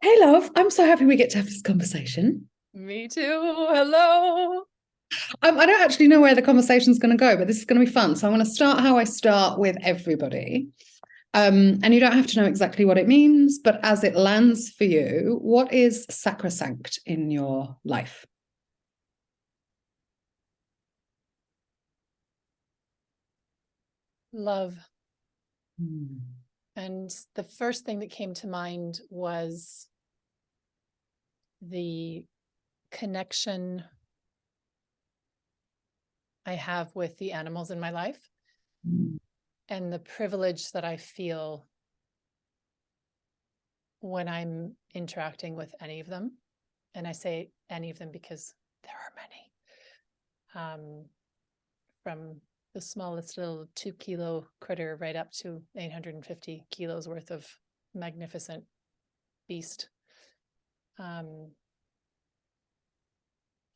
Hey, love, I'm so happy we get to have this conversation. Me too. Hello. I don't actually know where the conversation's going to go, but this is going to be fun. So I'm going to start how I start with everybody. And you don't have to know exactly what it means, but as it lands for you, what is sacrosanct in your life? Love. Hmm. And the first thing that came to mind was the connection I have with the animals in my life Hmm. and the privilege that I feel when I'm interacting with any of them. And I say any of them because there are many. From the smallest little 2 kilo critter right up to 850 kilos worth of magnificent beast. Um,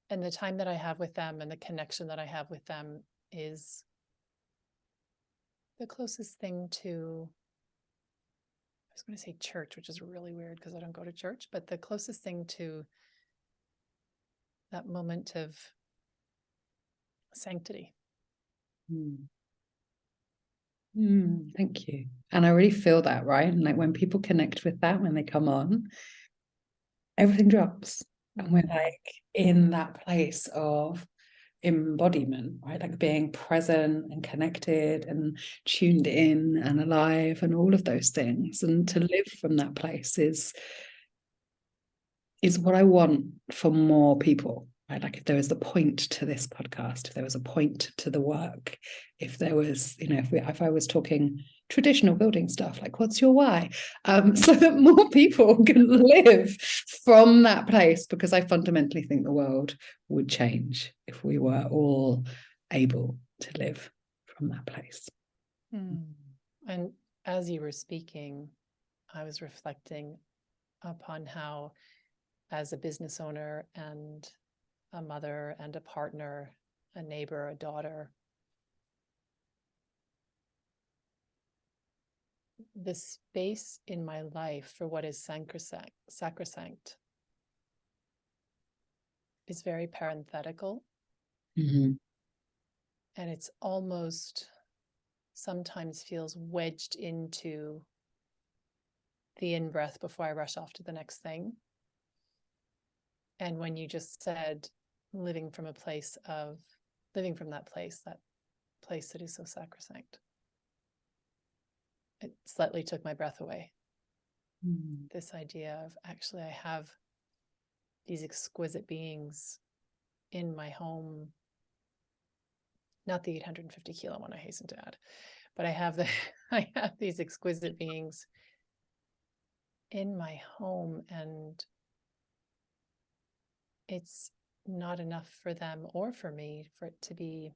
and the time that I have with them and the connection that I have with them is the closest thing to, I was going to say church, which is really weird because I don't go to church, but the closest thing to that moment of sanctity. Hmm. Thank you. And I really feel that, right? And like when people connect with that, when they come on, everything drops. And we're like in that place of embodiment, right? Like being present and connected and tuned in and alive and all of those things. And to live from that place is what I want for more people. Right? Like if there was a point to this podcast, if there was a point to the work, if there was, if I was talking traditional building stuff, like what's your why? So that more people can live from that place, because I fundamentally think the world would change if we were all able to live from that place. And as you were speaking, I was reflecting upon how, as a business owner and a mother and a partner, a neighbor, a daughter, the space in my life for what is sacrosanct is very parenthetical. Mm-hmm. And it's almost sometimes feels wedged into the in breath before I rush off to the next thing. And when you just said living from that place, that place that is so sacrosanct, it slightly took my breath away. This idea of actually, I have these exquisite beings in my home, not the 850 kilo one, I hasten to add, but I have these exquisite beings in my home, and it's not enough for them or for me for it to be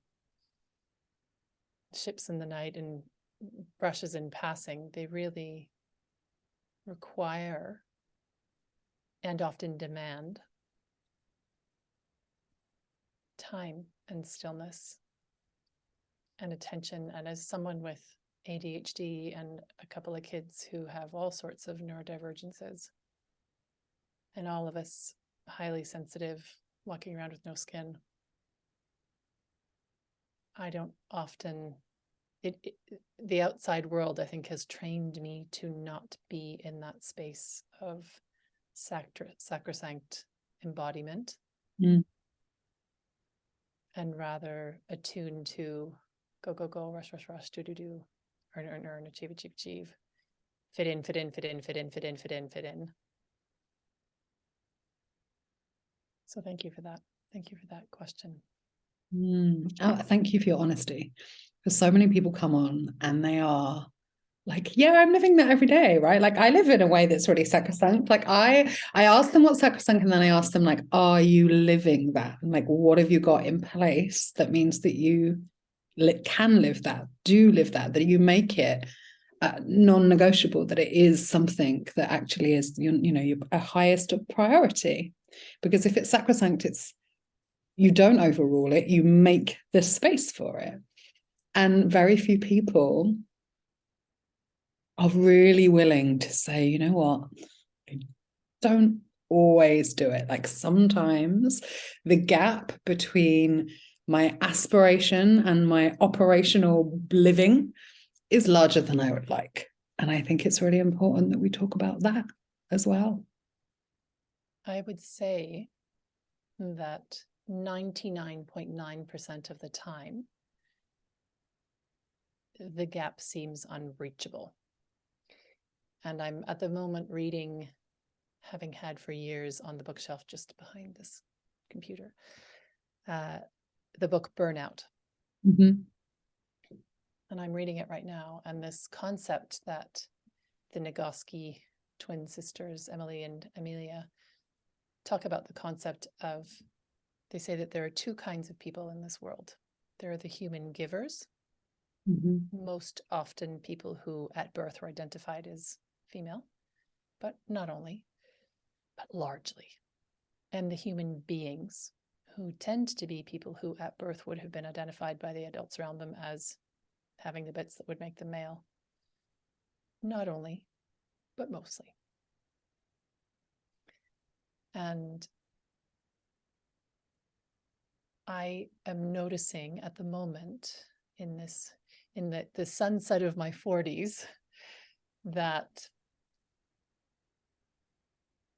ships in the night and brushes in passing. They really require and often demand time and stillness and attention. And as someone with ADHD and a couple of kids who have all sorts of neurodivergences, and all of us highly sensitive, walking around with no skin, I don't often, the outside world, I think, has trained me to not be in that space of sacrosanct embodiment, Mm. and rather attuned to go, go, go, rush, rush, rush, do, do, do, earn, achieve, achieve, achieve, fit in, fit in, fit in, fit in, fit in, fit in, fit in. So thank you for that. Thank you for that question. Thank you for your honesty. Because so many people come on and they are like, yeah, I'm living that every day, right? Like I live in a way that's really sacrosanct. Like I ask them what's sacrosanct, and then I ask them, like, are you living that? And like, what have you got in place that means that you can live that, do live that, that you make it non-negotiable, that it is something that actually is, your highest priority. Because if it's sacrosanct, it's, you don't overrule it, you make the space for it. And very few people are really willing to say, you know what, don't always do it. Like sometimes the gap between my aspiration and my operational living is larger than I would like. And I think it's really important that we talk about that as well. I would say that 99.9% of the time, the gap seems unreachable. And I'm at the moment reading, having had for years on the bookshelf just behind this computer, the book Burnout. Mm-hmm. And I'm reading it right now. And this concept that the Nagoski twin sisters, Emily and Amelia, talk about the concept of, they say that there are two kinds of people in this world. There are the human givers, most often people who at birth were identified as female, but not only, but largely. And the human beings, who tend to be people who at birth would have been identified by the adults around them as having the bits that would make them male. Not only, but mostly. And I am noticing at the moment in the sunset of my 40s, that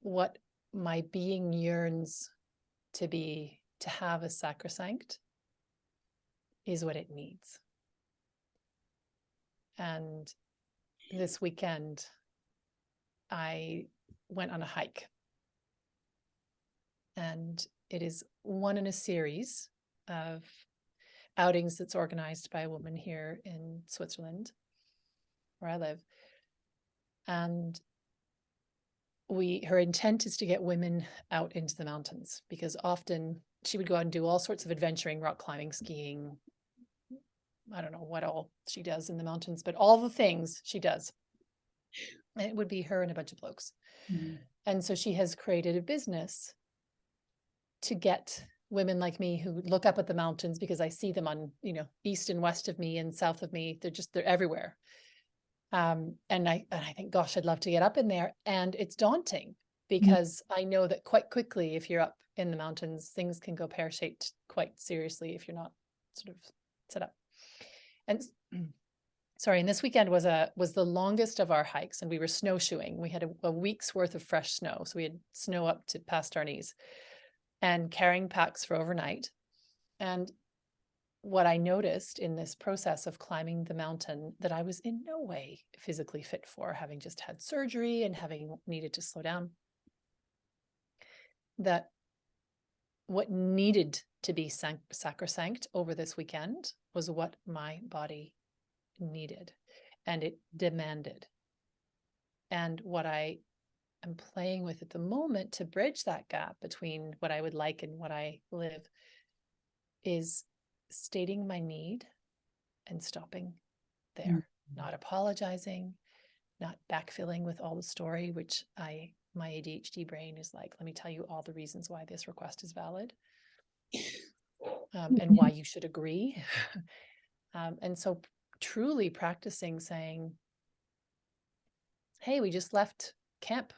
what my being yearns to have as sacrosanct is what it needs. And this weekend, I went on a hike. And it is one in a series of outings that's organized by a woman here in Switzerland, where I live. And her intent is to get women out into the mountains, because often she would go out and do all sorts of adventuring, rock climbing, skiing. I don't know what all she does in the mountains, but all the things she does. And it would be her and a bunch of blokes. Mm-hmm. And so she has created a business to get women like me who look up at the mountains, because I see them on, east and west of me and south of me. They're everywhere. And I think, gosh, I'd love to get up in there. And it's daunting, because I know that quite quickly, if you're up in the mountains, things can go pear-shaped quite seriously if you're not sort of set up. And and this weekend was the longest of our hikes, and we were snowshoeing. We had a week's worth of fresh snow. So we had snow up to past our knees, and carrying packs for overnight. And what I noticed in this process of climbing the mountain that I was in no way physically fit for, having just had surgery and having needed to slow down, that what needed to be sacrosanct over this weekend was what my body needed, and it demanded. And what I am playing with at the moment to bridge that gap between what I would like and what I live is stating my need and stopping there, not apologizing, not backfilling with all the story, which my ADHD brain is like, let me tell you all the reasons why this request is valid, and why you should agree. And so truly practicing saying, hey, we just left camp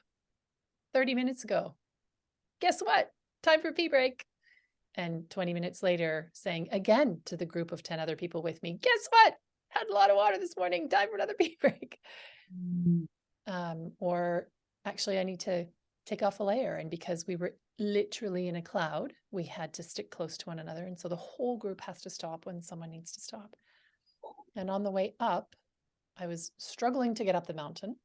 30 minutes ago. Guess what? Time for pee break. And 20 minutes later, saying again to the group of 10 other people with me, guess what? Had a lot of water this morning. Time for another pee break. Or actually, I need to take off a layer. And because we were literally in a cloud, we had to stick close to one another. And so the whole group has to stop when someone needs to stop. And on the way up, I was struggling to get up the mountain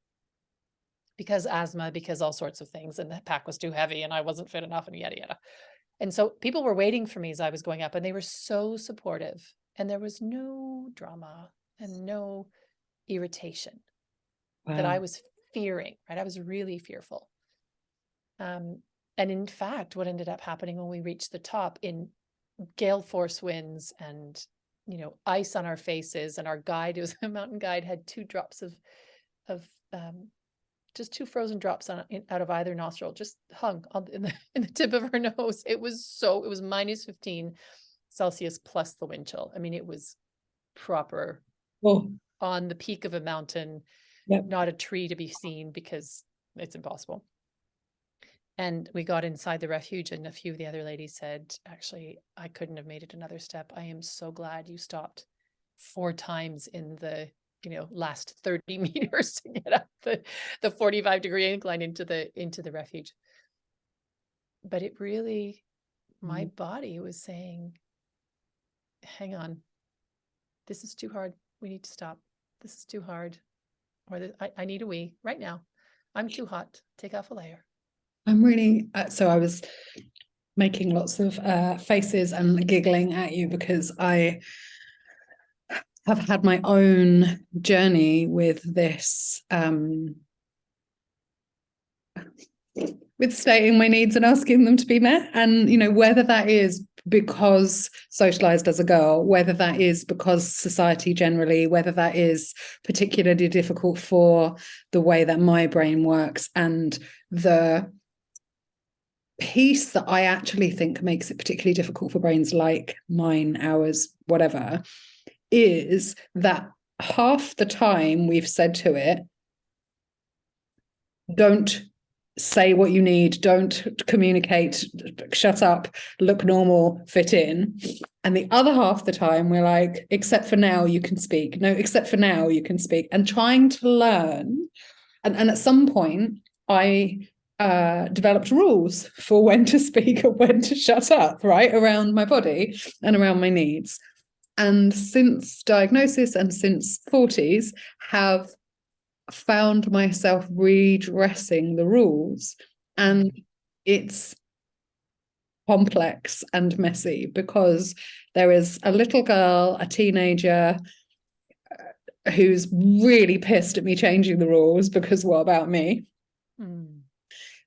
because asthma, because all sorts of things. And the pack was too heavy and I wasn't fit enough and yada, yada. And so people were waiting for me as I was going up, and they were so supportive, and there was no drama and no irritation that I was fearing, right? I was really fearful. And in fact, what ended up happening when we reached the top, in gale force winds and, ice on our faces, and our guide, it was a mountain guide, had 2 drops of just 2 frozen drops out of either nostril, just hung in the tip of her nose. It was minus 15 Celsius plus the wind chill. I mean, it was proper on the peak of a mountain, not a tree to be seen because it's impossible. And we got inside the refuge, and a few of the other ladies said, actually, I couldn't have made it another step. I am so glad you stopped 4 times in the, last 30 meters to get up the 45-degree incline into the refuge. But it really, my body was saying, hang on, this is too hard. We need to stop. This is too hard. Or I need a wee right now. I'm too hot. Take off a layer. I'm really, so I was making lots of faces and giggling at you because I have had my own journey with this, with stating my needs and asking them to be met. And, whether that is because socialized as a girl, whether that is because society generally, whether that is particularly difficult for the way that my brain works, and the piece that I actually think makes it particularly difficult for brains like mine, ours, whatever, is that half the time we've said to it, don't say what you need, don't communicate, shut up, look normal, fit in. And the other half the time we're like, except for now you can speak. No, except for now you can speak. And trying to learn. And at some point I developed rules for when to speak and when to shut up, right, around my body and around my needs. And since diagnosis and since 40s, have found myself redressing the rules. And it's complex and messy because there is a little girl, a teenager, who's really pissed at me changing the rules because what about me?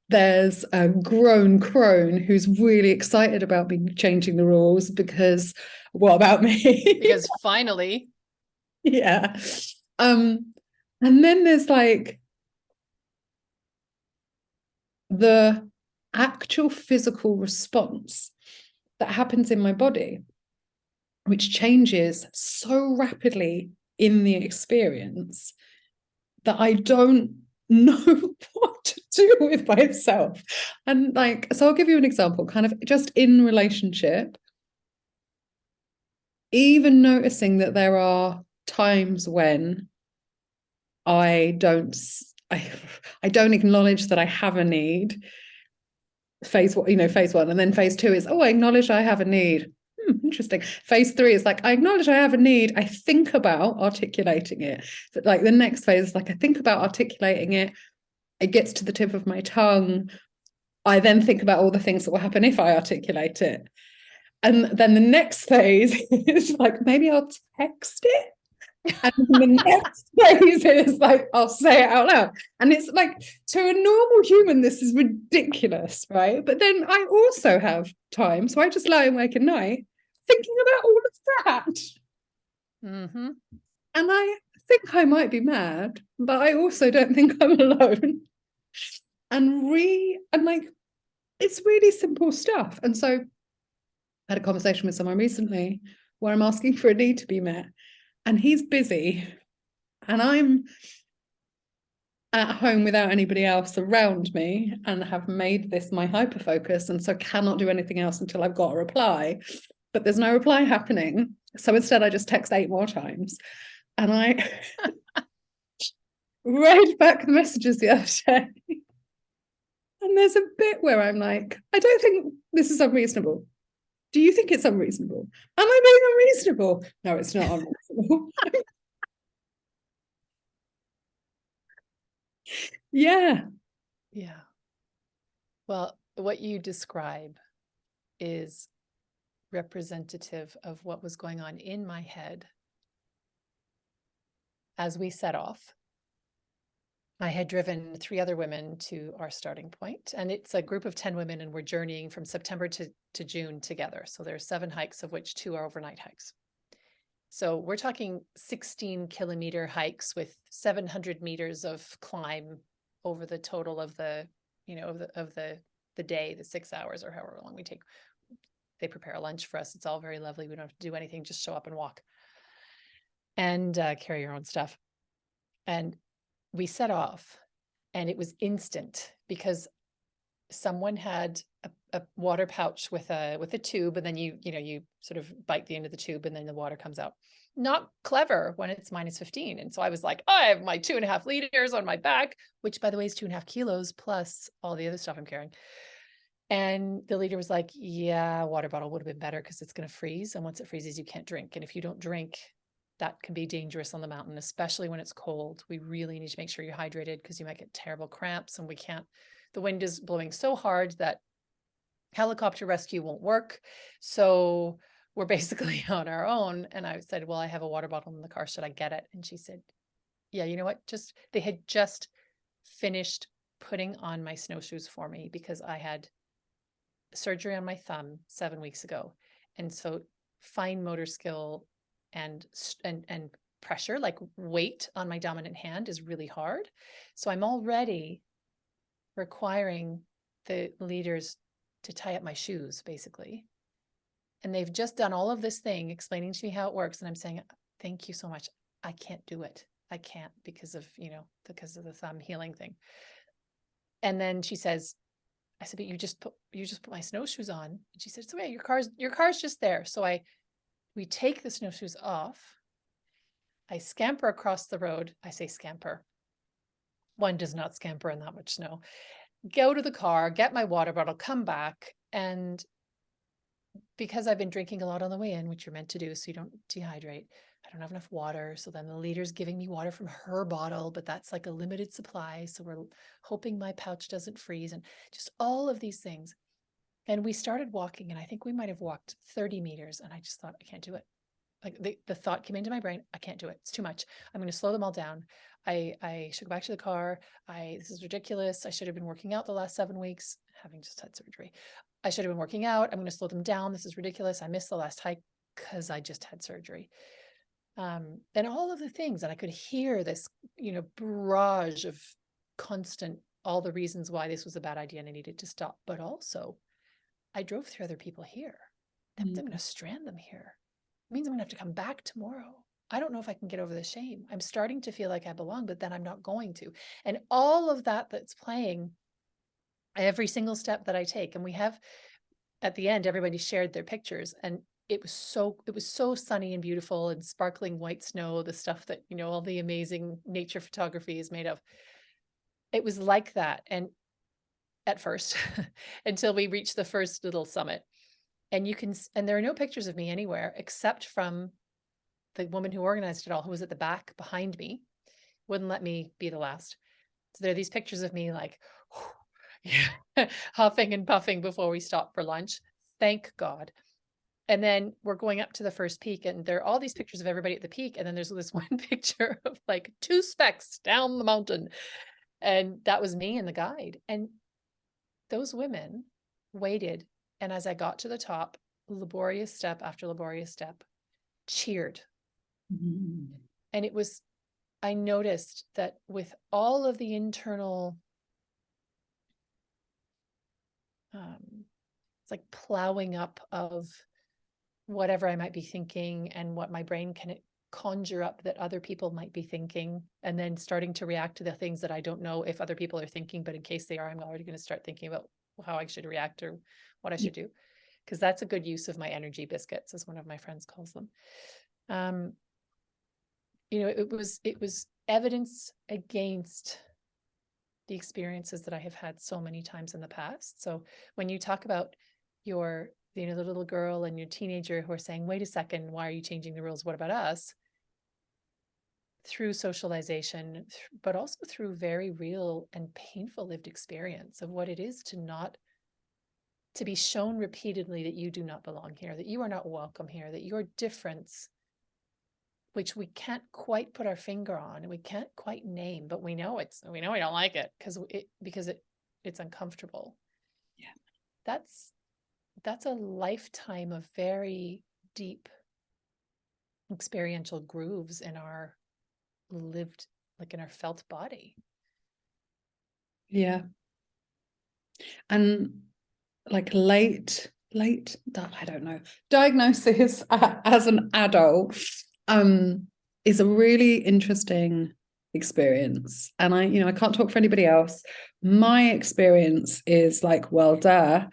There's a grown crone who's really excited about me changing the rules because what about me? Because finally. Yeah. And then there's like the actual physical response that happens in my body, which changes so rapidly in the experience that I don't know what to do with myself. And like, so I'll give you an example, kind of just in relationship, even noticing that there are times when I don't acknowledge that I have a need. Phase 1, and then phase 2 is, I acknowledge I have a need. Interesting. Phase 3 is like, I acknowledge I have a need. I think about articulating it. But like the next phase is like, I think about articulating it. It gets to the tip of my tongue. I then think about all the things that will happen if I articulate it. And then the next phase is like, maybe I'll text it. And the next phase is like, I'll say it out loud. And it's like, to a normal human, this is ridiculous, right? But then I also have time. So I just lie awake at night thinking about all of that. Mm-hmm. And I think I might be mad, but I also don't think I'm alone. And like, it's really simple stuff. And so I had a conversation with someone recently where I'm asking for a need to be met. And he's busy and I'm at home without anybody else around me and have made this my hyperfocus, and so cannot do anything else until I've got a reply. But there's no reply happening. So instead I just text 8 more times. And I read back the messages the other day. And there's a bit where I'm like, I don't think this is unreasonable. Do you think it's unreasonable? Am I being unreasonable? No, it's not unreasonable. Yeah. Well, what you describe is representative of what was going on in my head as we set off. I had driven 3 other women to our starting point, and it's a group of 10 women, and we're journeying from September to June together. So there's 7 hikes, of which 2 are overnight hikes. So we're talking 16-kilometer hikes with 700 meters of climb over the total of the, of the day, the 6 hours or however long we take. They prepare a lunch for us. It's all very lovely. We don't have to do anything, just show up and walk and carry your own stuff. And we set off, and it was instant because someone had a water pouch with a tube, and then you sort of bite the end of the tube and then the water comes out. Not clever when it's -15. And so I was like, oh, I have my 2.5 liters on my back, which by the way is 2.5 kilos plus all the other stuff I'm carrying. And the leader was like, yeah, water bottle would have been better because it's going to freeze. And once it freezes, you can't drink. And if you don't drink, that can be dangerous on the mountain, especially when it's cold. We really need to make sure you're hydrated because you might get terrible cramps, and we can't, the wind is blowing so hard that helicopter rescue won't work. So we're basically on our own. And I said, well, I have a water bottle in the car. Should I get it? And she said, yeah, you know what? They had just finished putting on my snowshoes for me because I had surgery on my thumb 7 weeks ago. And so fine motor skill and pressure, like weight on my dominant hand, is really hard. So I'm already requiring the leaders to tie up my shoes, basically. And they've just done all of this thing, explaining to me how it works. And I'm saying, thank you so much. I can't do it. I can't because of the thumb healing thing. And then she says, I said, but you just put my snowshoes on. And she said, so yeah, your car's just there. So we take the snowshoes off. I scamper across the road. I say scamper. One does not scamper in that much snow. Go to the car, get my water bottle, come back. And because I've been drinking a lot on the way in, which you're meant to do so you don't dehydrate, I don't have enough water. So then the leader's giving me water from her bottle, but that's like a limited supply. So we're hoping my pouch doesn't freeze, and just all of these things. And we started walking, and I think we might have walked 30 meters. And I just thought, I can't do it. Like the thought came into my brain, I can't do it. It's too much. I'm going to slow them all down. I should go back to the car. This is ridiculous. I should have been working out the last 7 weeks, having just had surgery. I should have been working out. I'm going to slow them down. This is ridiculous. I missed the last hike because I just had surgery. And all of the things, and I could hear this, barrage of constant, all the reasons why this was a bad idea and I needed to stop. But also, I drove through other people here. That means I'm going to strand them here. It means I'm going to have to come back tomorrow. I don't know if I can get over the shame. I'm starting to feel like I belong, but then I'm not going to. And all of that's playing every single step that I take. And we have, at the end, everybody shared their pictures, and it was so sunny and beautiful and sparkling white snow, the stuff that, all the amazing nature photography is made of. It was like that. And at first, until we reached the first little summit. And there are no pictures of me anywhere except from the woman who organized it all, who was at the back behind me, wouldn't let me be the last. So there are these pictures of me like huffing and puffing before we stopped for lunch. Thank God. And then we're going up to the first peak, and there are all these pictures of everybody at the peak. And then there's this one picture of like 2 specks down the mountain. And that was me and the guide. And those women waited. And as I got to the top, laborious step after laborious step, cheered. Mm-hmm. And I noticed that with all of the internal, it's like plowing up of whatever I might be thinking and what my brain can conjure up that other people might be thinking, and then starting to react to the things that I don't know if other people are thinking, but in case they are, I'm already going to start thinking about how I should react or what I should do, because that's a good use of my energy biscuits, as one of my friends calls them. It was evidence against the experiences that I have had so many times in the past. So when you talk about your, the little girl and your teenager who are saying, wait a second, why are you changing the rules? What about us? Through socialization, but also through very real and painful lived experience of what it is to be shown repeatedly that you do not belong here, that you are not welcome here, that your difference, which we can't quite put our finger on and we can't quite name, but we know we don't like it because it's uncomfortable. Yeah. That's a lifetime of very deep experiential grooves in our lived, like in our felt body. Yeah. And like late, I don't know, diagnosis as an adult is a really interesting experience, and I can't talk for anybody else. My experience is like, well, duh.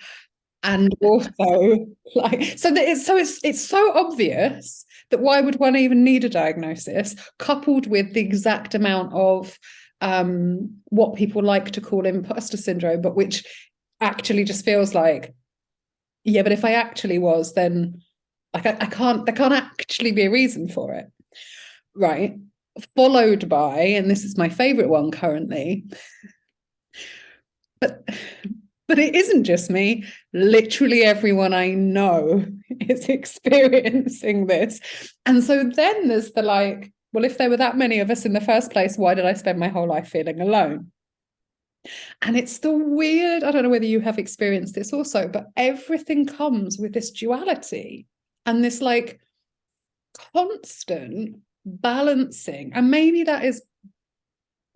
And also, like, so that it's so obvious that why would one even need a diagnosis, coupled with the exact amount of what people like to call imposter syndrome, but which actually just feels like, yeah, but if I actually was, then like there can't actually be a reason for it, right? Followed by, and this is my favorite one currently, but it isn't just me. Literally everyone I know is experiencing this. And so then there's the like, well, if there were that many of us in the first place, why did I spend my whole life feeling alone? And it's the weird, I don't know whether you have experienced this also, but everything comes with this duality and this like constant balancing. And maybe that is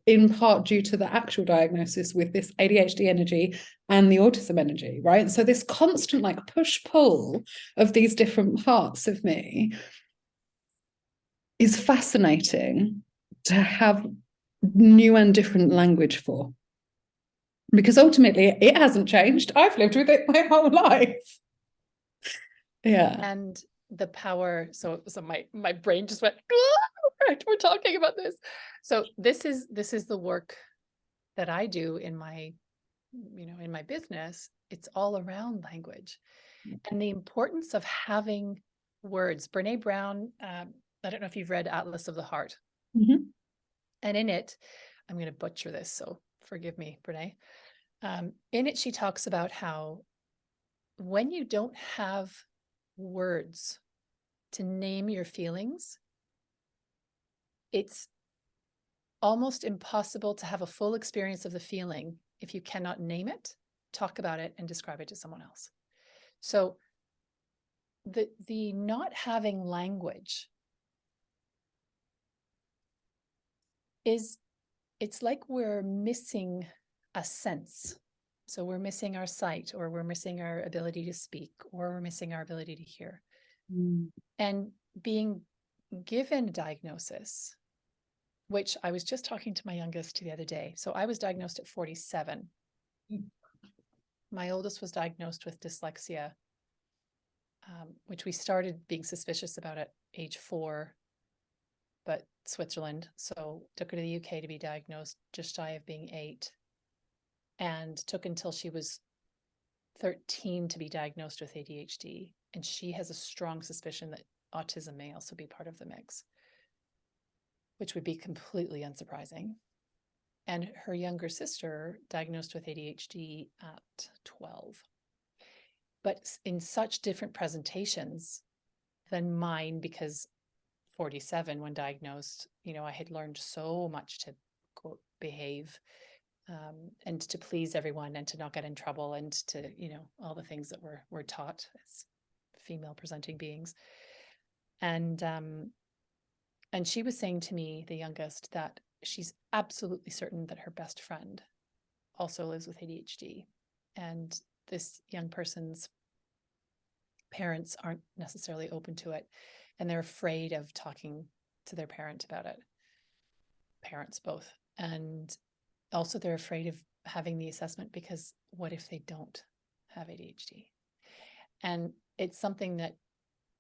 in part due to the actual diagnosis with this ADHD energy and the autism energy, right? So this constant like push-pull of these different parts of me is fascinating to have new and different language for. Because ultimately it hasn't changed. I've lived with it my whole life. Yeah. And the power, so my brain just went, right, we're talking about this. So this is the work that I do in my, in my business. It's all around language and the importance of having words. Brene Brown, I don't know if you've read Atlas of the Heart. Mm-hmm. And in it, I'm going to butcher this, so forgive me, Brene. In it, she talks about how when you don't have words to name your feelings, it's almost impossible to have a full experience of the feeling if you cannot name it, talk about it, and describe it to someone else. So the not having language it's like we're missing a sense. So we're missing our sight, or we're missing our ability to speak, or we're missing our ability to hear. And being given a diagnosis, which I was just talking to my youngest the other day. So I was diagnosed at 47. My oldest was diagnosed with dyslexia, which we started being suspicious about at age 4, but Switzerland. So took her to the UK to be diagnosed just shy of being 8, and took until she was 13 to be diagnosed with ADHD. And she has a strong suspicion that autism may also be part of the mix, which would be completely unsurprising. And her younger sister diagnosed with ADHD at 12, but in such different presentations than mine, because 47 when diagnosed, I had learned so much to, quote, behave and to please everyone and to not get in trouble and to, all the things that we're taught as female presenting beings. And she was saying to me, the youngest, that she's absolutely certain that her best friend also lives with ADHD. And this young person's parents aren't necessarily open to it. And they're afraid of talking to their parent about it. Parents both. And also they're afraid of having the assessment, because what if they don't have ADHD? And it's something that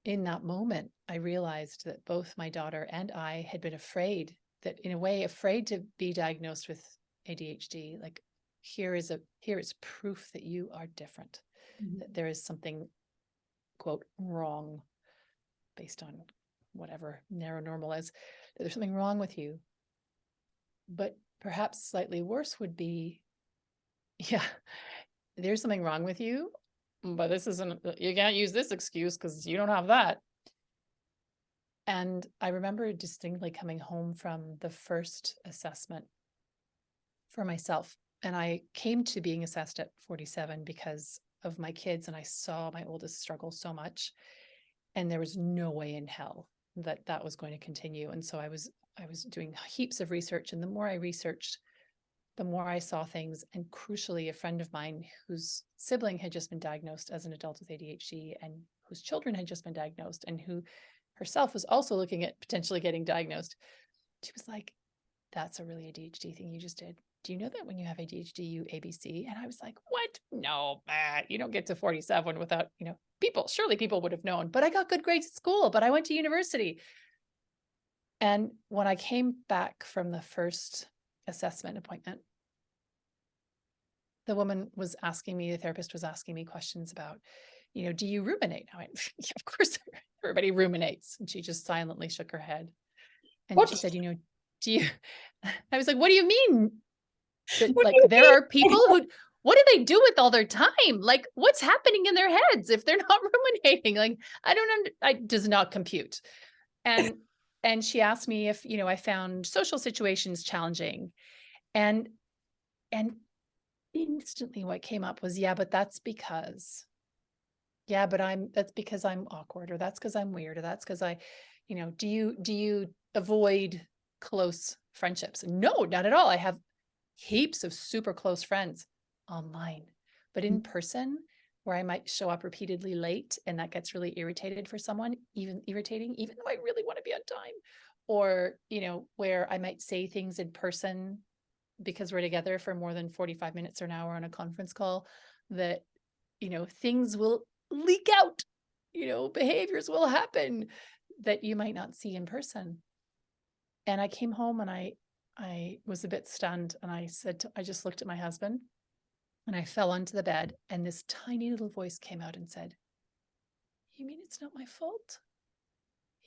in that moment, I realized that both my daughter and I had been afraid, that in a way, afraid to be diagnosed with ADHD. Like, here is proof that you are different, that there is something, quote, wrong, based on whatever narrow normal is, that there's something wrong with you. But perhaps slightly worse would be, yeah, there's something wrong with you, but you can't use this excuse because you don't have that. And I remember distinctly coming home from the first assessment for myself. And I came to being assessed at 47 because of my kids, and I saw my oldest struggle so much. And there was no way in hell that was going to continue. And so I was doing heaps of research. And the more I researched, the more I saw things. And crucially, a friend of mine whose sibling had just been diagnosed as an adult with ADHD, and whose children had just been diagnosed, and who herself was also looking at potentially getting diagnosed. She was like, that's a really ADHD thing you just did. Do you know that when you have ADHD, you ABC? And I was like, what? No, you don't get to 47 without, surely people would have known, but I got good grades at school, but I went to university. And when I came back from the first assessment appointment, the therapist was asking me questions about, do you ruminate? I went, yeah, of course, everybody ruminates. And she just silently shook her head. And What? she said, do you, I was like, what do you mean? That, What do like, you there mean? are people what do they do with all their time? Like, what's happening in their heads if they're not ruminating? Like, it does not compute. And she asked me if, I found social situations challenging. And instantly what came up was, that's because I'm awkward, or that's because I'm weird, or that's because do you avoid close friendships? No, not at all. I have heaps of super close friends online, but in person, where I might show up repeatedly late, and that gets really irritating, even though I really want to be on time, or, where I might say things in person because we're together for more than 45 minutes or an hour on a conference call, that, things will leak out, behaviors will happen that you might not see in person. And I came home and I was a bit stunned, and I just looked at my husband, and I fell onto the bed, and this tiny little voice came out and said, "You mean it's not my fault?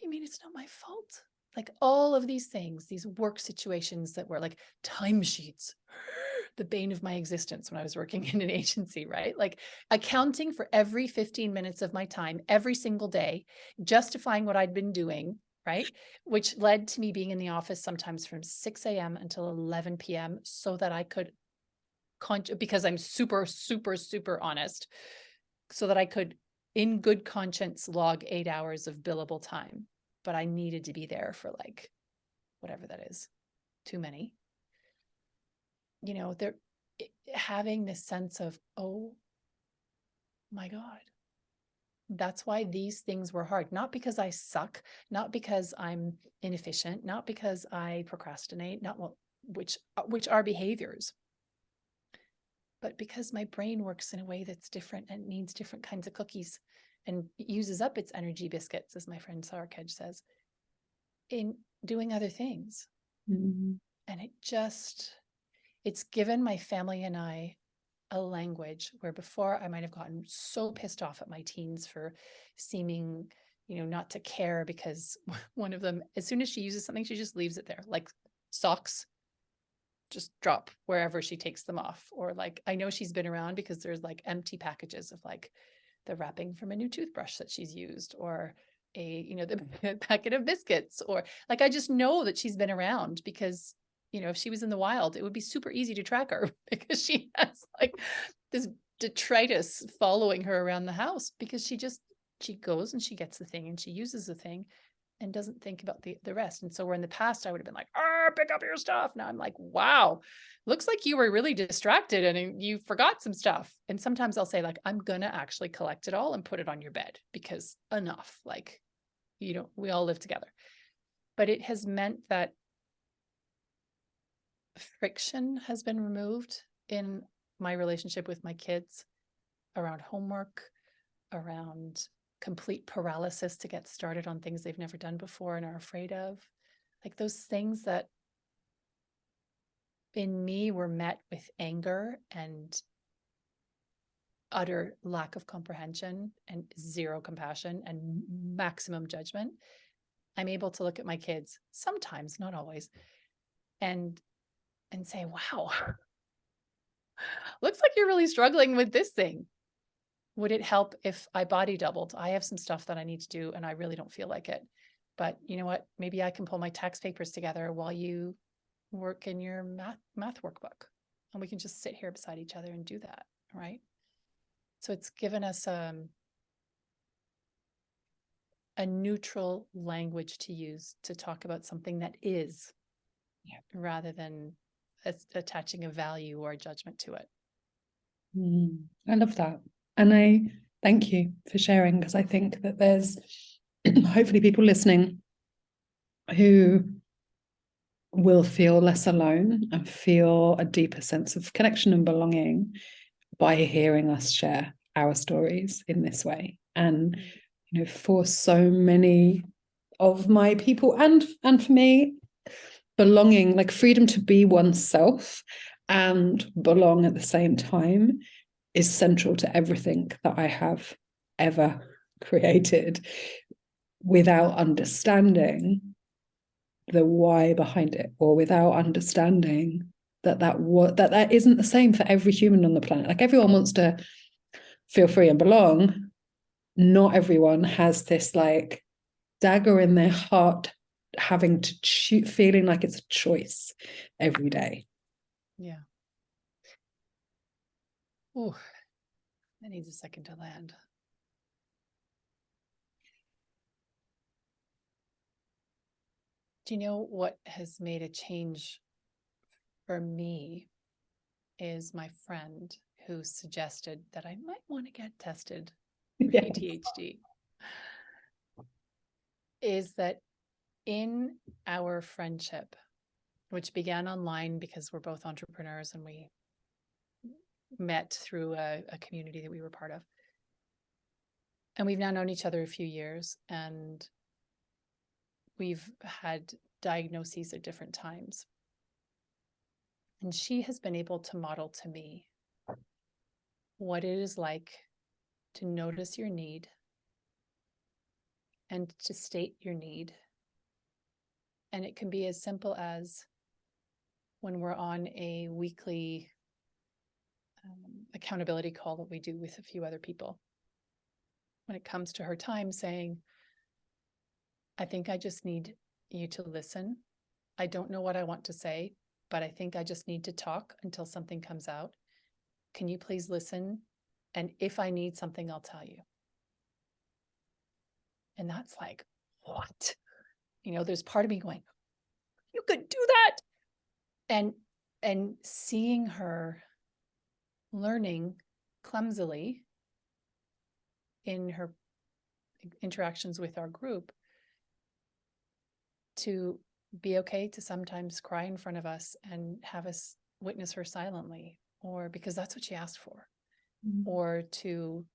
You mean it's not my fault?" Like, all of these things, these work situations that were like timesheets, the bane of my existence when I was working in an agency, right? Like, accounting for every 15 minutes of my time every single day, justifying what I'd been doing, right? Which led to me being in the office sometimes from 6 a.m. until 11 p.m. so that I could, because I'm super, super, super honest, so that I could, in good conscience, log 8 hours of billable time. But I needed to be there for, like, whatever that is, too many. They're having this sense of, oh my God, that's why these things were hard. Not because I suck, not because I'm inefficient, not because I procrastinate, which are behaviors, but because my brain works in a way that's different and needs different kinds of cookies, and uses up its energy biscuits, as my friend Sarkej says, in doing other things. Mm-hmm. And it's given my family and I a language where before I might have gotten so pissed off at my teens for seeming, not to care, because one of them, as soon as she uses something, she just leaves it there. Like, socks just drop wherever she takes them off. Or, like, I know she's been around because there's, like, empty packages of, like, the wrapping from a new toothbrush that she's used, or the packet of biscuits, or, like, I just know that she's been around because, if she was in the wild, it would be super easy to track her because she has, like, this detritus following her around the house, because she goes and she gets the thing and she uses the thing and doesn't think about the rest. And so, where in the past I would have been like, pick up your stuff, now I'm like, wow, looks like you were really distracted and you forgot some stuff. And sometimes I'll say, like, I'm gonna actually collect it all and put it on your bed, because enough, like, we all live together. But it has meant that friction has been removed in my relationship with my kids, around homework, around complete paralysis to get started on things they've never done before and are afraid of. Like, those things that in me were met with anger and utter lack of comprehension and zero compassion and maximum judgment. I'm able to look at my kids sometimes, not always, and say, wow, looks like you're really struggling with this thing. Would it help if I body doubled? I have some stuff that I need to do and I really don't feel like it. But you know what? Maybe I can pull my tax papers together while you work in your math workbook, and we can just sit here beside each other and do that, right? So it's given us a neutral language to use to talk about something that is, rather than attaching a value or a judgment to it. I love that. And I thank you for sharing, because I think that there's hopefully people listening who will feel less alone and feel a deeper sense of connection and belonging by hearing us share our stories in this way. And for so many of my people, and for me, belonging, like freedom to be oneself and belong at the same time, is central to everything that I have ever created. Without understanding the why behind it, or without understanding that isn't the same for every human on the planet. Like, everyone wants to feel free and belong. Not everyone has this like dagger in their heart, having to choose, feeling like it's a choice every day. Yeah. Oh, that needs a second to land. Do you know what has made a change for me is my friend who suggested that I might want to get tested for Yes. ADHD. Is that in our friendship, which began online because we're both entrepreneurs and we met through a community that we were part of. And we've now known each other a few years, and we've had diagnoses at different times. And she has been able to model to me what it is like to notice your need and to state your need. And it can be as simple as when we're on a weekly accountability call that we do with a few other people. When it comes to her time, saying, I think I just need you to listen. I don't know what I want to say, but I think I just need to talk until something comes out. Can you please listen? And if I need something, I'll tell you. And that's like, what? There's part of me going, you could do that. And seeing her learning clumsily in her interactions with our group to be okay to sometimes cry in front of us and have us witness her silently, or because that's what she asked for, or to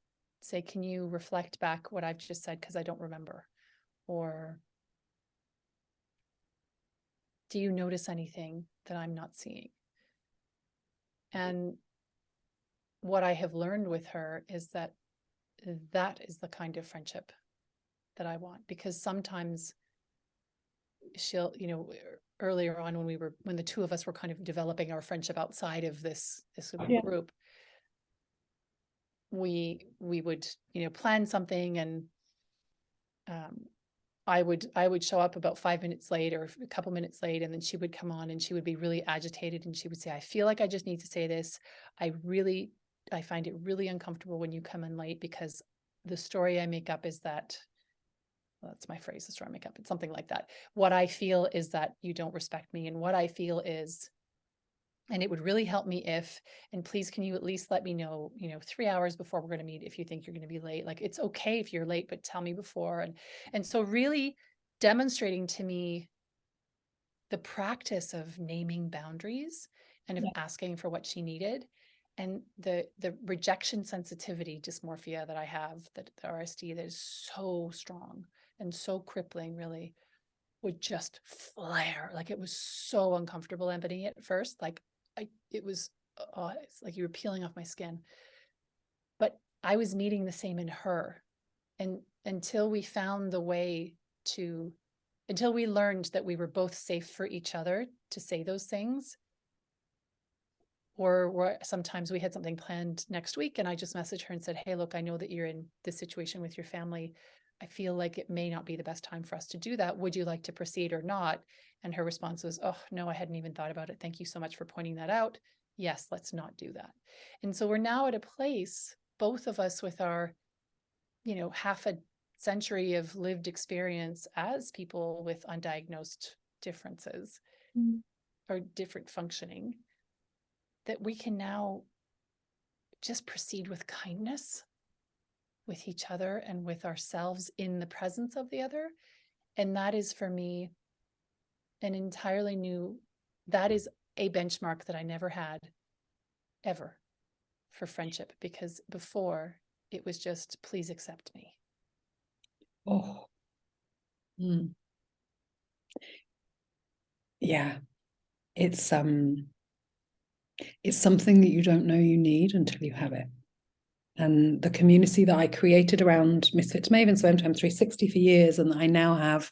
say, can you reflect back what I've just said because I don't remember, or do you notice anything that I'm not seeing? And what I have learned with her is that is the kind of friendship that I want, because sometimes she'll, earlier on when the two of us were kind of developing our friendship outside of this group, we would, plan something, and I would show up about 5 minutes late or a couple minutes late, and then she would come on and she would be really agitated, and she would say, I feel like I just need to say this. I find it really uncomfortable when you come in late, because the story I make up is that, well, that's my phrase, the story I make up. It's something like that. What I feel is that you don't respect me, and what I feel is, and it would really help me if, and please, can you at least let me know, 3 hours before we're going to meet, if you think you're going to be late. Like, it's okay if you're late, but tell me before. And so really demonstrating to me the practice of naming boundaries and of asking for what she needed, and the rejection sensitivity dysmorphia that I have, that the RSD that is so strong and so crippling, really would just flare. Like, it was so uncomfortable embodying it at first. Like, it's like you were peeling off my skin. But I was meeting the same in her. And until we found the way to, until we learned that we were both safe for each other to say those things, or sometimes we had something planned next week and I just messaged her and said, hey, look, I know that you're in this situation with your family. I feel like it may not be the best time for us to do that. Would you like to proceed or not? And her response was, oh, no, I hadn't even thought about it. Thank you so much for pointing that out. Yes, let's not do that. And so we're now at a place, both of us with our, half a century of lived experience as people with undiagnosed differences or different functioning, that we can now just proceed with kindness with each other and with ourselves in the presence of the other. And that is, for me, an entirely new, that is a benchmark that I never had ever for friendship, because before it was just, please accept me. Oh. Yeah. It's something that you don't know you need until you have it. And the community that I created around Misfit to Maven, so M2M 360 for years, and that I now have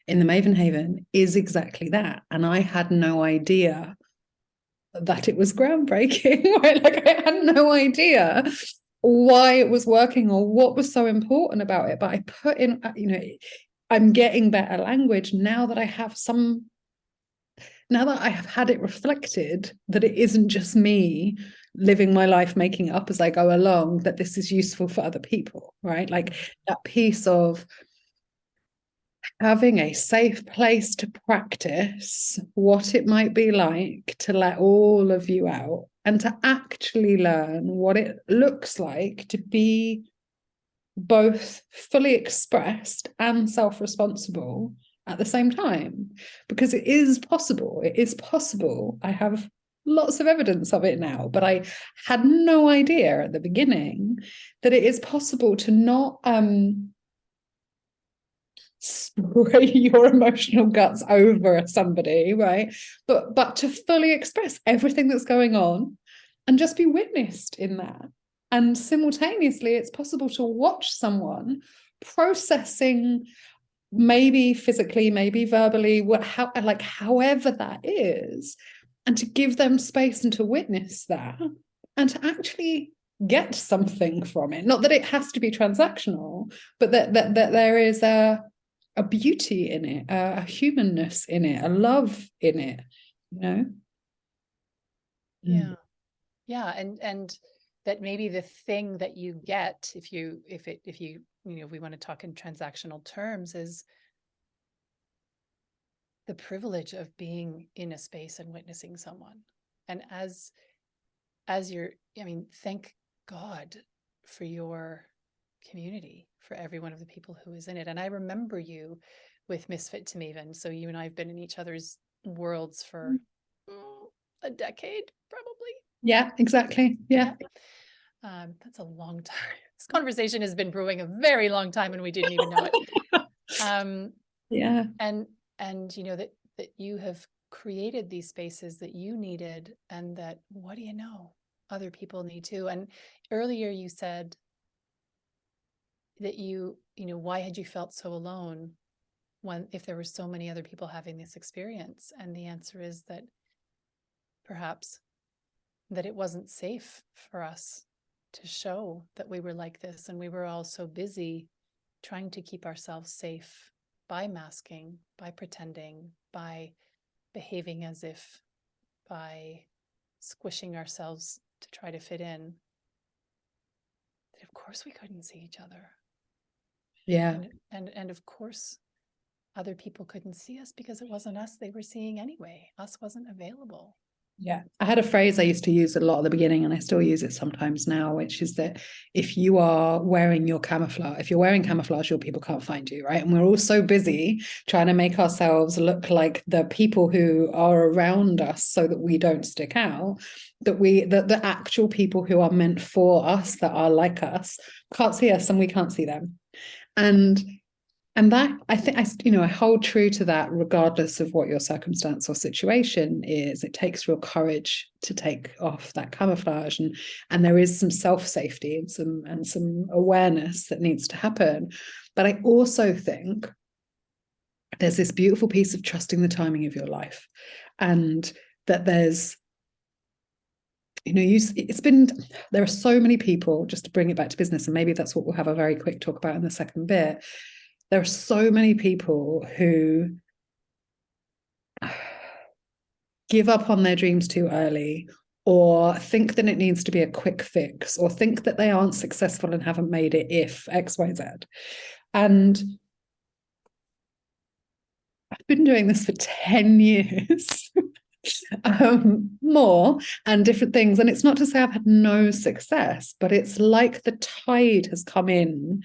in the Maven Haven is exactly that. And I had no idea that it was groundbreaking, right? Like I had no idea why it was working or what was so important about it. But I put in, I'm getting better language now that I have now that I have had it reflected that it isn't just me living my life, making it up as I go along, that this is useful for other people, right? Like that piece of having a safe place to practice what it might be like to let all of you out and to actually learn what it looks like to be both fully expressed and self-responsible at the same time, because it is possible. It is possible. I have lots of evidence of it now, but I had no idea at the beginning that it is possible to not spray your emotional guts over somebody, right? But to fully express everything that's going on and just be witnessed in that. And simultaneously, it's possible to watch someone processing, maybe physically, maybe verbally, however that is, and to give them space and to witness that and to actually get something from it. Not that it has to be transactional, but that there is a beauty in it, a humanness in it, a love in it, Yeah. Yeah. And that maybe the thing that you get, if you we want to talk in transactional terms, is the privilege of being in a space and witnessing someone. And as you're, thank God for your community, for every one of the people who is in it. And I remember you with Misfit to Maven. So you and I have been in each other's worlds for a decade, probably. Yeah, exactly. Yeah. That's a long time. This conversation has been brewing a very long time and we didn't even know it. Yeah. And that you have created these spaces that you needed, and that, what do you know, other people need too. And earlier you said that why had you felt so alone if there were so many other people having this experience? And the answer is that perhaps that it wasn't safe for us to show that we were like this, and we were all so busy trying to keep ourselves safe by masking, by pretending, by behaving as if, by squishing ourselves to try to fit in, that of course we couldn't see each other. Yeah. And of course other people couldn't see us, because it wasn't us they were seeing anyway. Us wasn't available. Yeah. I had a phrase I used to use a lot at the beginning, and I still use it sometimes now, which is that if you are wearing your camouflage, if you're wearing camouflage, your people can't find you, right? And we're all so busy trying to make ourselves look like the people who are around us so that we don't stick out, that the actual people who are meant for us, that are like us, can't see us and we can't see them. And that, I think, I hold true to that, regardless of what your circumstance or situation is. It takes real courage to take off that camouflage, and there is some self-safety and some awareness that needs to happen. But I also think there's this beautiful piece of trusting the timing of your life, and that there's, there are so many people, just to bring it back to business, and maybe that's what we'll have a very quick talk about in the second bit. There are so many people who give up on their dreams too early, or think that it needs to be a quick fix, or think that they aren't successful and haven't made it if X, Y, Z. And I've been doing this for 10 years, more, and different things. And it's not to say I've had no success, but it's like the tide has come in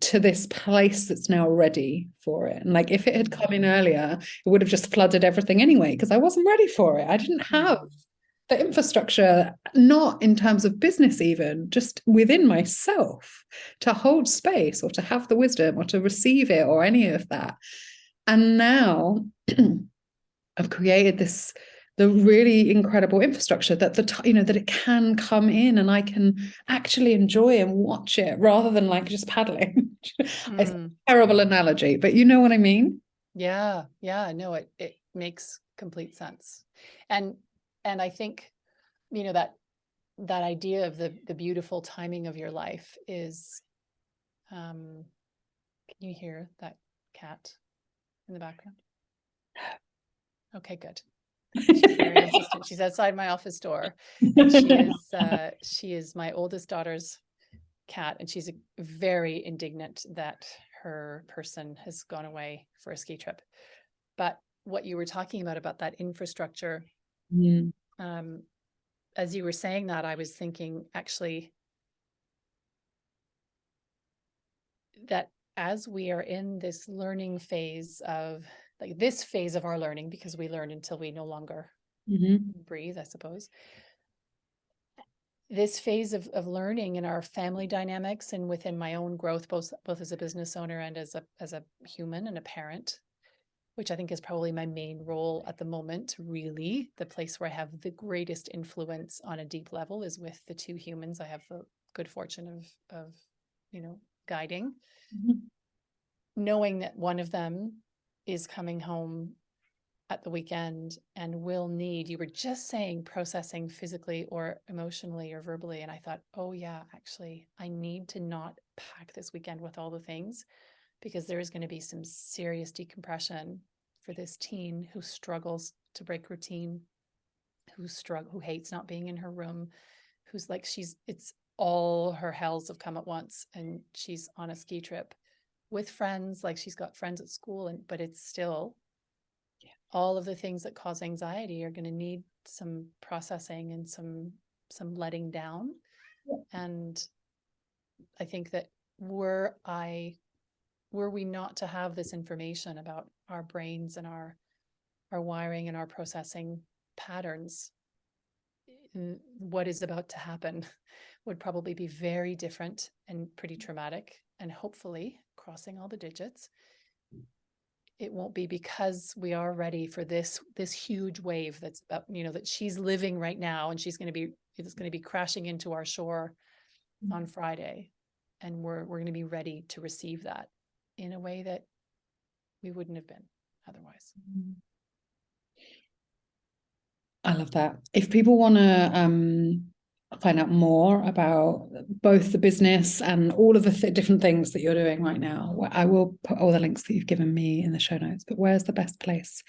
to this place that's now ready for it. And like if it had come in earlier, it would have just flooded everything anyway, because I wasn't ready for it. I didn't have the infrastructure, not in terms of business, even just within myself, to hold space or to have the wisdom or to receive it or any of that. And now I've created the really incredible infrastructure that that it can come in and I can actually enjoy and watch it rather than like just paddling. It's a terrible analogy, but you know what I mean? Yeah, no, it makes complete sense. And I think, that idea of the beautiful timing of your life is, can you hear that cat in the background? Okay, good. She's very insistent. She's outside my office door, and she is my oldest daughter's cat, and she's very indignant that her person has gone away for a ski trip. But what you were talking about that infrastructure, as you were saying that, I was thinking actually that as we are in this learning phase of like this phase of our learning, because we learn until we no longer breathe, I suppose. This phase of learning in our family dynamics and within my own growth, both as a business owner and as a human and a parent, which I think is probably my main role at the moment. Really, the place where I have the greatest influence on a deep level is with the two humans I have the good fortune of guiding. Knowing that one of them is coming home at the weekend and will need, you were just saying, processing physically or emotionally or verbally. And I thought, oh yeah, actually, I need to not pack this weekend with all the things, because there is going to be some serious decompression for this teen who struggles to break routine, who hates not being in her room, who's like, it's all her hells have come at once, and she's on a ski trip with friends, like she's got friends at school, but it's still all of the things that cause anxiety are going to need some processing and some letting down. And I think that were we not to have this information about our brains and our wiring and our processing patterns, what is about to happen would probably be very different and pretty traumatic. And hopefully, crossing all the digits, it won't be, because we are ready for this huge wave that's about, that she's living right now, and it's going to be crashing into our shore on Friday, and we're going to be ready to receive that in a way that we wouldn't have been otherwise. I love that. If people want to find out more about both the business and all of the different things that you're doing right now, I will put all the links that you've given me in the show notes. But where's the best place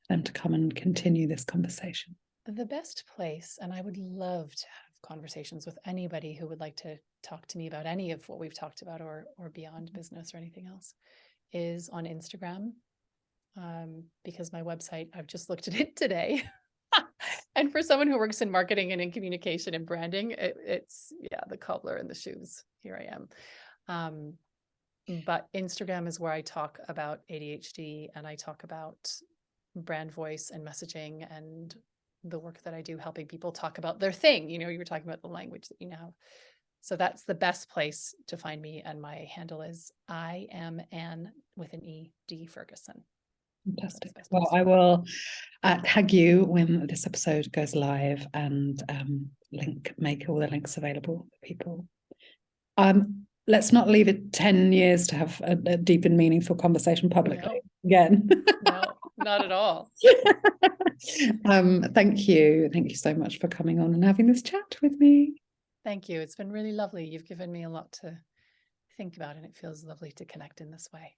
for them to come and continue this conversation? The best place, and I would love to have conversations with anybody who would like to talk to me about any of what we've talked about, or beyond business or anything else, is on Instagram. Because my website, I've just looked at it today. And for someone who works in marketing and in communication and branding, it's the cobbler and the shoes. Here I am. But Instagram is where I talk about ADHD, and I talk about brand voice and messaging and the work that I do helping people talk about their thing. You were talking about the language that you now have. So that's the best place to find me. And my handle is I am Anne with an E, D Ferguson. Fantastic. Well, I will tag you when this episode goes live, and make all the links available for people. Let's not leave it 10 years to have a deep and meaningful conversation publicly again. No, not at all. Thank you so much for coming on and having this chat with me. Thank you. It's been really lovely. You've given me a lot to think about, and it feels lovely to connect in this way.